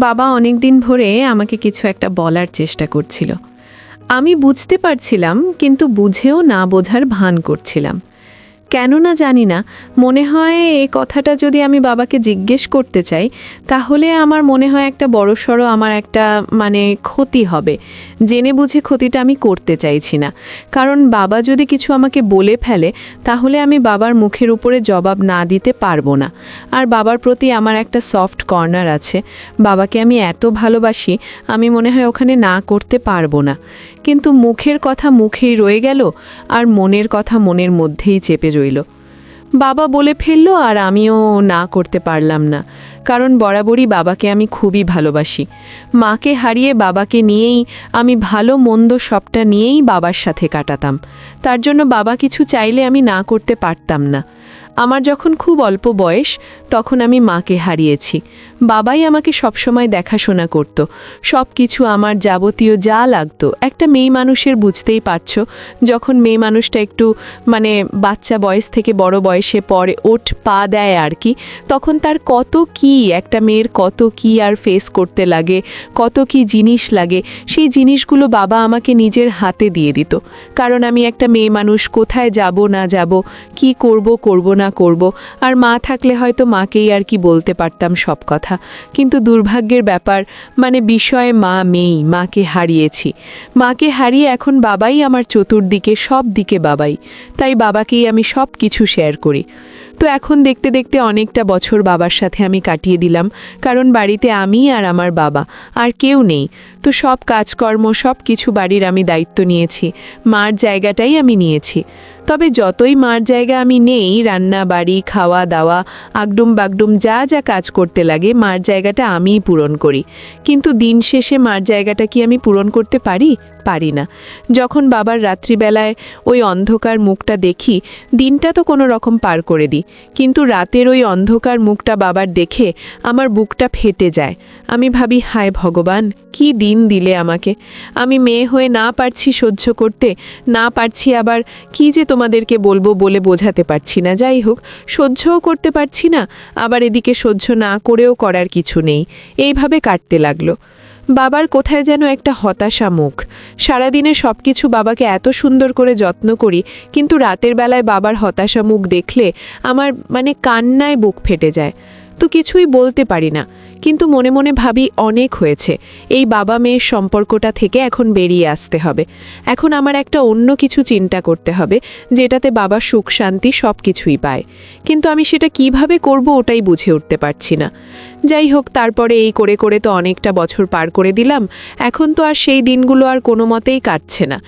বাবা অনেক দিন ধরে আমাকে কিছু একটা বলার চেষ্টা করছিল। আমি বুঝতে পারছিলাম, কিন্তু বুঝেও না বোঝার ভান করছিলাম। কেন না জানি না, মনে হয় এই কথাটা যদি আমি বাবাকে জিজ্ঞেস করতে চাই, তাহলে আমার মনে হয় একটা বড়সড় আমার একটা ক্ষতি হবে। জেনে বুঝে ক্ষতিটা আমি করতে চাইছি না। কারণ বাবা যদি কিছু আমাকে বলে ফেলে, তাহলে আমি বাবার মুখের উপরে জবাব না দিতে পারবো না। আর বাবার প্রতি আমার একটা সফট কর্নার আছে। বাবাকে আমি এত ভালোবাসি, আমি মনে হয় ওখানে না করতে পারবো না। কিন্তু মুখের কথা মুখেই রয়ে গেল, আর মনের কথা মনের মধ্যেই চেপে রইল। বাবা বলে ফেললো আর আমিও না করতে পারলাম না। কারণ বরাবরই বাবাকে আমি খুবই ভালোবাসি। মাকে হারিয়ে বাবাকে নিয়েই আমি ভালো মন্দ সবটা নিয়েই বাবার সাথে কাটাতাম। তার জন্য বাবা কিছু চাইলে আমি না করতে পারতাম না। আমার যখন খুব অল্প বয়স, তখন আমি মাকে হারিয়েছি। বাবাই আমাকে সবসময় দেখাশোনা করত। সব কিছু আমার যাবতীয় যা লাগতো, একটা মেয়ে মানুষের বুঝতেই পারছো, যখন মেয়ে মানুষটা একটু বাচ্চা বয়স থেকে বড় বয়সে পরে ওঠ পা দেয় আর কি, তখন তার কত কি একটা মেয়ের কত কি আর ফেস করতে লাগে, কত কি জিনিস লাগে, সেই জিনিসগুলো বাবা আমাকে নিজের হাতে দিয়ে দিত। কারণ আমি একটা মেয়ে মানুষ, কোথায় যাব না যাব, কি করব করব না করব, আর মা থাকলে হয়তো মাকেই আর কি বলতে পারতাম সব কথা। কিন্তু দুর্ভাগ্যের ব্যাপার, বিষয়ে মা মেয়েই, মাকে হারিয়েছি। মাকে হারিয়ে এখন বাবাই আমার চতুর্দিকে, সব দিকে বাবাই। তাই বাবাকেই আমি সব কিছু শেয়ার করি। তো এখন দেখতে দেখতে অনেকটা বছর বাবার সাথে আমি কাটিয়ে দিলাম, কারণ বাড়িতে আমি আর আমার বাবা, আর কেউ নেই। তো সব কাজকর্ম সব কিছু বাড়ির আমি দায়িত্ব নিয়েছি, মার জায়গাটাই আমি নিয়েছি। তবে যতই মার জায়গা আমি নেই, রান্না বাড়ি খাওয়া দাওয়া আগডুম বাগডুম যা যা কাজ করতে লাগে, মার জায়গাটা আমিই পূরণ করি। কিন্তু দিন শেষে মার জায়গাটা কি আমি পূরণ করতে পারি না। যখন বাবার রাত্রিবেলায় ওই অন্ধকার মুখটা দেখি, দিনটা তো কোনো রকম পার করে দিই, কিন্তু রাতের ওই অন্ধকার মুখটা বাবার দেখে আমার বুকটা ফেটে যায়। আমি ভাবি, হায় ভগবান, কি দিন দিলে আমাকে। আমি মেয়ে হয়ে না পারছি সহ্য করতে, না পারছি আবার কি যে তোমাদেরকে বলবো বলে বোঝাতে পারছি না। যাই হোক, সহ্যও করতে পারছি না, আবার এদিকে সহ্য না করেও করার কিছু নেই। এইভাবে কাটতে লাগলো। বাবার কোথায় যেন একটা হতাশা মুখ। সারাদিনে সব কিছু বাবাকে এত সুন্দর করে যত্ন করি, কিন্তু রাতের বেলায় বাবার হতাশা মুখ দেখলে আমার কান্নায় বুক ফেটে যায়। তো কিছুই বলতে পারি না, কিন্তু মনে মনে ভাবি অনেক হয়েছে। এই বাবা মেয়ের সম্পর্কটা থেকে এখন বেরিয়ে আসতে হবে। এখন আমার একটা অন্য কিছু চিন্তা করতে হবে, যেটাতে বাবা সুখ শান্তি সব কিছুই পায়। কিন্তু আমি সেটা কিভাবে করব ওটাই বুঝে উঠতে পারছি না। যাই হোক, তারপরে এই করে করে তো অনেকটা বছর পার করে দিলাম। এখন তো আর সেই দিনগুলো আর কোনো মতেই কাটছে না।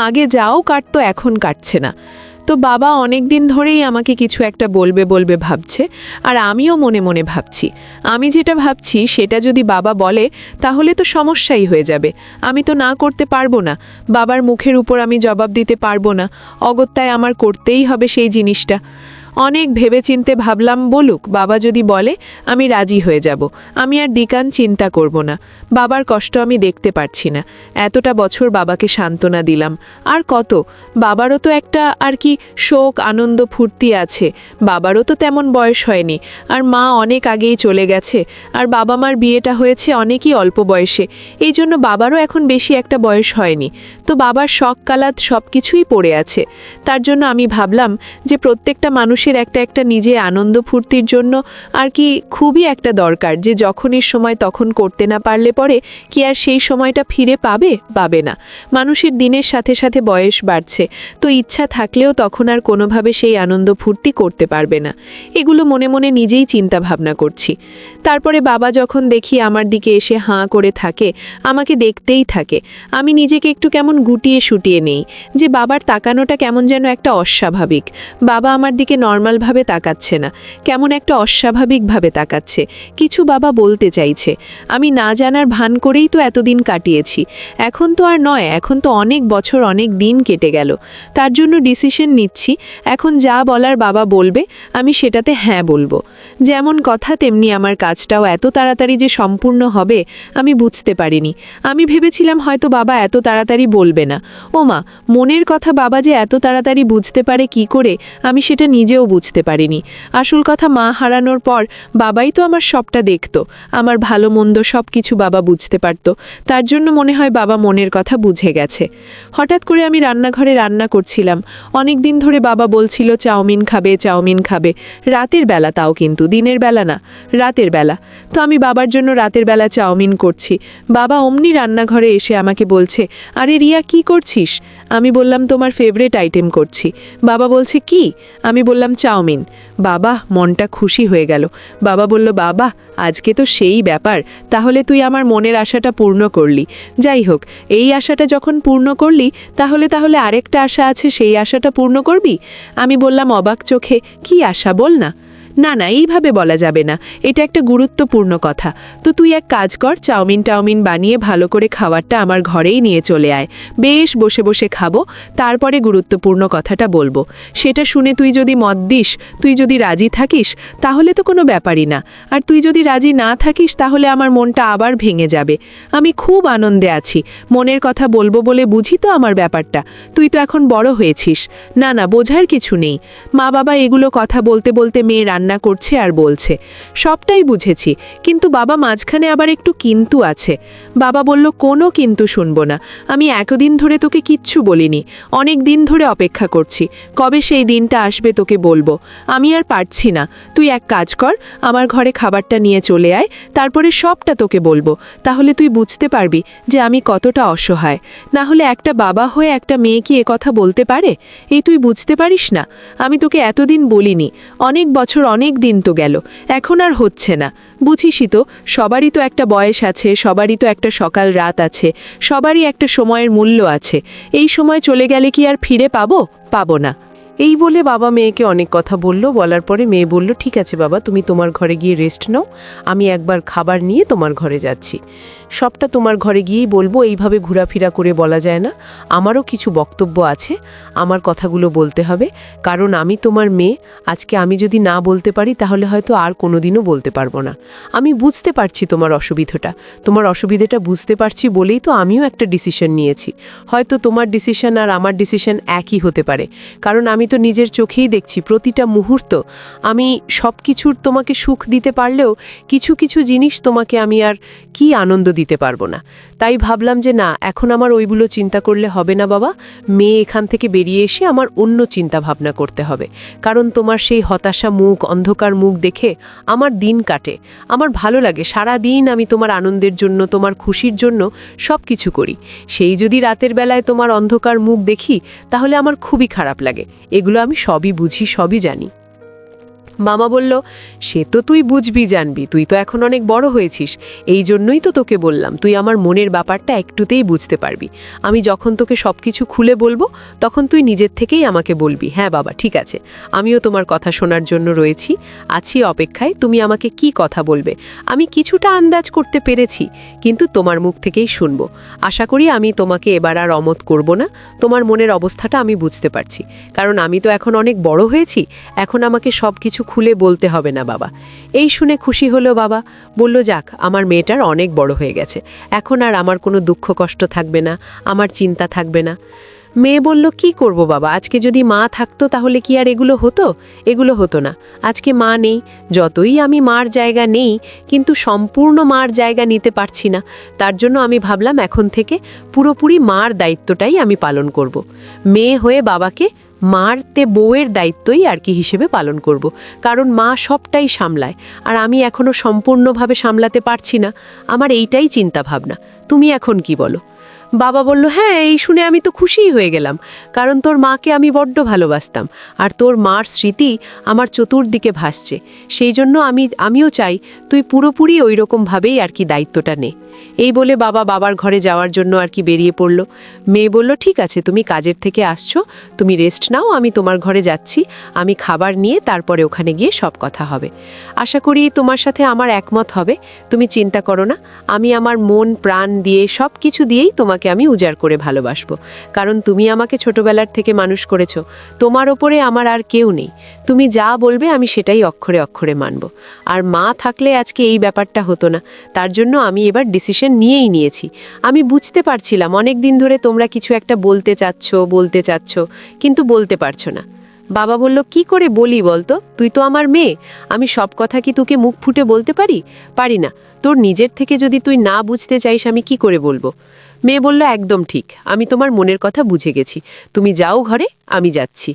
আগে যাও কাটতো, এখন কাটছে না। তো বাবা অনেক দিন ধরেই আমাকে কিছু একটা বলবে ভাবছে, আর আমিও মনে মনে ভাবছি। আমি যেটা ভাবছি সেটা যদি বাবা বলে, তাহলে তো সমস্যাই হয়ে যাবে। আমি তো না করতে পারবো না, বাবার মুখের উপর আমি জবাব দিতে পারবো না। অগত্যায় আমার করতেই হবে সেই জিনিসটা। অনেক ভেবেচিন্তে ভাবলাম, বলুক, বাবা যদি বলে আমি রাজি হয়ে যাব। আমি আর দিকান চিন্তা করব না। বাবার কষ্ট আমি দেখতে পারছি না। এতটা বছর বাবাকে সান্ত্বনা দিলাম, আর কত? বাবারও তো একটা আর কি শোক আনন্দ ফুর্তি আছে। বাবারও তো তেমন বয়স হয়নি, আর মা অনেক আগেই চলে গেছে, আর বাবা মার বিয়েটা হয়েছে অনেকই অল্প বয়সে। এই জন্য বাবারও এখন বেশি একটা বয়স হয়নি। তো বাবার শখ কালাত সব কিছুই পড়ে আছে। তার জন্য আমি ভাবলাম যে প্রত্যেকটা মানুষের একটা একটা নিজে আনন্দ ফুর্তির জন্য আর কি খুবই একটা দরকার, যে যখনই সময় তখন করতে না পারলে পরে কি আর সেই সময়টা ফিরে পাবে না। মানুষের দিনের সাথে সাথে বয়স বাড়ছে, তো ইচ্ছা থাকলেও তখন আর কোনোভাবে সেই আনন্দ ফুর্তি করতে পারবে না। এগুলো মনে মনে নিজেই চিন্তা ভাবনা করছি। তারপরে বাবা যখন দেখি আমার দিকে এসে হাঁ করে থাকে, আমাকে দেখতেই থাকে, আমি নিজেকে একটু কেমন গুটিয়ে শুটিয়ে নেই, যে বাবার তাকানোটা কেমন যেন একটা অস্বাভাবিক। বাবা আমার দিকে নর্মালভাবে তাকাচ্ছে না, কেমন একটা অস্বাভাবিকভাবে তাকাচ্ছে। কিছু বাবা বলতে চাইছে। আমি না জানার ভান করেই তো এতদিন কাটিয়েছি। এখন তো আর নয়, এখন তো অনেক বছর অনেক দিন কেটে গেল। তার জন্য ডিসিশন নিচ্ছি, এখন যা বলার বাবা বলবে আমি সেটাতে হ্যাঁ বলবো। যেমন কথা তেমনি আমার কাজটাও এত তাড়াতাড়ি যে সম্পূর্ণ হবে আমি বুঝতে পারিনি। আমি ভেবেছিলাম হয়তো বাবা এত তাড়াতাড়ি বলবে না। ওমা, মনের কথা বাবা যে এত তাড়াতাড়ি বুঝতে পারে কি করে আমি সেটা নিজেও বুঝতে পারিনি। আসল কথা, মা হারানোর পর বাবাই তো আমার সবটা দেখতো, আমার ভালো মন্দ সব কিছু বাবা বুঝতে পারত। তার জন্য মনে হয় বাবা মনের কথা বুঝে গেছে। হঠাৎ করে আমি রান্নাঘরে রান্না করছিলাম। অনেক দিন ধরে বাবা বলছিল চাউমিন খাবে, চাউমিন খাবে। রাতের বেলা, তাও কিন্তু দিনের বেলা না, রাতের বেলা। তো আমি বাবার জন্য রাতের বেলা চাউমিন করছি। বাবা অমনি রান্নাঘরে এসে আমাকে বলছে, আরে রিয়া, কি করছিস? আমি বললাম তোমার ফেভারিট আইটেম করছি। বাবা বলছে কি? আমি বললাম চাউমিন। বাবা মনটা খুশি হয়ে গেল। বাবা বলল, বাবা আজকে তো সেই ব্যাপার, তাহলে তুই আমার মনের আশাটা পূর্ণ করলি। যাই হোক, এই আশাটা যখন পূর্ণ করলি তাহলে আরেকটা আশা আছে, সেই আশাটা পূর্ণ করবি? আমি বললাম অবাক চোখে, কি আশা বল না। না না, এইভাবে বলা যাবে না, এটা একটা গুরুত্বপূর্ণ কথা। তো তুই এক কাজ কর, চাউমিন বানিয়ে ভালো করে খাবারটা আমার ঘরেই নিয়ে চলে আয়। বেশ বসে বসে খাবো, তারপরে গুরুত্বপূর্ণ কথাটা বলবো। সেটা শুনে তুই যদি মত দিস, তুই যদি রাজি থাকিস, তাহলে তো কোনো ব্যাপারই না। আর তুই যদি রাজি না থাকিস তাহলে আমার মনটা আবার ভেঙে যাবে। আমি খুব আনন্দে আছি, মনের কথা বলবো বলে বুঝি তো আমার ব্যাপারটা। তুই তো এখন বড় হয়েছিস। না না, বোঝার কিছু নেই। মা বাবা এগুলো কথা বলতে বলতে মেয়ে রান্না করছে আর বলছে, সবটাই বুঝেছি, কিন্তু বাবা মাঝখানে আবার একটু কিন্তু আছে। বাবা বলল, কোনো কিন্তু শুনবো না। আমি এতদিন ধরে তোকে কিচ্ছু বলিনি, অনেক দিন ধরে অপেক্ষা করছি, কবে সেই দিনটা আসবে তোকে বলবো। আমি আর পারছি না। তুই এক কাজ কর, আমার ঘরে খাবারটা নিয়ে চলে আয়, তারপরে সবটা তোকে বলবো। তাহলে তুই বুঝতে পারবি যে আমি কতটা অসহায়। না হলে একটা বাবা হয়ে একটা মেয়ে কি কথা বলতে পারে? এই তুই বুঝতে পারিস না? আমি তোকে এতদিন বলিনি, অনেক বছর অনেক দিন তো গেল, এখন আর হচ্ছে না। বুঝিসই তো, সবারই তো একটা বয়স আছে, সবারই তো একটা সকাল রাত আছে, সবারই একটা সময়ের মূল্য আছে। এই সময় চলে গেলে কি আর ফিরে পাবো না। এই বলে বাবা মেয়েকে অনেক কথা বলল। বলার পরে মেয়ে বলল, ঠিক আছে বাবা, তুমি তোমার ঘরে গিয়ে রেস্ট নাও, আমি একবার খাবার নিয়ে তোমার ঘরে যাচ্ছি। সবটা তোমার ঘরে গিয়েই বলবো, এইভাবে ঘোরাফেরা করে বলা যায় না। আমারও কিছু বক্তব্য আছে, আমার কথাগুলো বলতে হবে, কারণ আমি তোমার মেয়ে। আজকে আমি যদি না বলতে পারি তাহলে হয়তো আর কোনোদিনও বলতে পারবো না। আমি বুঝতে পারছি তোমার অসুবিধাটা বুঝতে পারছি বলেই তো আমিও একটা ডিসিশন নিয়েছি। হয়তো তোমার ডিসিশন আর আমার ডিসিশন একই হতে পারে, কারণ আমি তো নিজের চোখেই দেখছি প্রতিটা মুহূর্ত। আমি সব কিছুর তোমাকে সুখ দিতে পারলেও কিছু কিছু জিনিস তোমাকে আমি আর কি আনন্দ দিতে পারবো না। তাই ভাবলাম যে না, এখন আমার ওইগুলো চিন্তা করলে হবে না বাবা। মেয়ে এখান থেকে বেরিয়ে এসে আমার অন্য চিন্তা ভাবনা করতে হবে, কারণ তোমার সেই হতাশা মুখ, অন্ধকার মুখ দেখে আমার দিন কাটে। আমার ভালো লাগে, সারা দিন আমি তোমার আনন্দের জন্য, তোমার খুশির জন্য সব কিছু করি। সেই যদি রাতের বেলায় তোমার অন্ধকার মুখ দেখি তাহলে আমার খুবই খারাপ লাগে। এগুলো আমি সবই বুঝি, সবই জানি। মামা বলল, সে তো তুই বুঝবি জানবি, তুই তো এখন অনেক বড় হয়েছিস, এই জন্যই তো তোকে বললাম, তুই আমার মনের ব্যাপারটা একটুতেই বুঝতে পারবি। আমি যখন তোকে সব কিছু খুলে বলবো তখন তুই নিজের থেকেই আমাকে বলবি, হ্যাঁ বাবা ঠিক আছে, আমিও তোমার কথা শোনার জন্য রয়েছি, আছি অপেক্ষায়, তুমি আমাকে কি কথা বলবে। আমি কিছুটা আন্দাজ করতে পেরেছি, কিন্তু তোমার মুখ থেকেই শুনবো। আশা করি আমি তোমাকে এবার আর অমত করব না। তোমার মনের অবস্থাটা আমি বুঝতে পারছি, কারণ আমি তো এখন অনেক বড় হয়েছি, এখন আমাকে সব কিছু খুলে বলতে হবে না বাবা। এই শুনে খুশি হলো বাবা, বলল, যাক, আমার মেয়েটার অনেক বড় হয়ে গেছে, এখন আর আমার কোনো দুঃখ কষ্ট থাকবে না, আমার চিন্তা থাকবে না। মেয়ে বলল, কি করব বাবা, আজকে যদি মা থাকতো তাহলে কি আর এগুলো হতো না। আজকে মা নেই, যতই আমি মার জায়গা নেই, কিন্তু সম্পূর্ণ মার জায়গা নিতে পারছি না। তার জন্য আমি ভাবলাম এখন থেকে পুরোপুরি মার দায়িত্বটাই আমি পালন করব। মেয়ে হয়ে বাবাকে মারতে বউয়ের দায়িত্বই আর কি হিসেবে পালন করব, কারণ মা সবটাই সামলায়, আর আমি এখনো সম্পূর্ণভাবে সামলাতে পারছি না। আমার এইটাই চিন্তা ভাবনা। তুমি এখন কি বলো? বাবা বলল, হ্যাঁ, এই শুনে আমি তো খুশিই হয়ে গেলাম, কারণ তোর মাকে আমি বড্ড ভালোবাসতাম, আর তোর মার স্মৃতি আমার চতুর্দিকে ভাসছে। সেই জন্য আমিও চাই তুই পুরোপুরি ওই রকমভাবেই আর কি দায়িত্বটা নে। এই বলে বাবা বাবার ঘরে যাওয়ার জন্য আর কি বেরিয়ে পড়ল। মেয়ে বলল, ঠিক আছে, তুমি কাজের থেকে আসছো, তুমি রেস্ট নাও, আমি তোমার ঘরে যাচ্ছি, আমি খাবার নিয়ে তারপরে ওখানে গিয়ে সব কথা হবে। আশা করি তোমার সাথে আমার একমত হবে, তুমি চিন্তা করো না, আমি আমার মন প্রাণ দিয়ে সব কিছু দিয়েই তোমাকে তোমাকে আমি উজাড় করে ভালোবাসবো, কারণ তুমি আমাকে ছোটবেলার থেকে মানুষ করেছো। তোমার ওপরে আমার আর কেউ নেই। তুমি যা বলবে আমি সেটাই অক্ষরে অক্ষরে মানব। আর মা থাকলে আজকে এই ব্যাপারটা হতো না। তার জন্য আমি এবার ডিসিশন নিয়েই নিয়েছি। আমি বুঝতে পারছিলাম অনেক দিন ধরে তোমরা কিছু একটা বলতে চাচ্ছ, কিন্তু বলতে পারছো না। বাবা বলল, কি করে বলি বলতো, তুই তো আমার মেয়ে। আমি সব কথা কি তোকে মুখ ফুটে বলতে পারি না। তোর নিজের থেকে যদি তুই না বুঝতে চাইস আমি কি করে বলবো? মেয়ে বলল, একদম ঠিক, আমি তোমার মনের কথা বুঝে গেছি। তুমি যাও ঘরে, আমি যাচ্ছি।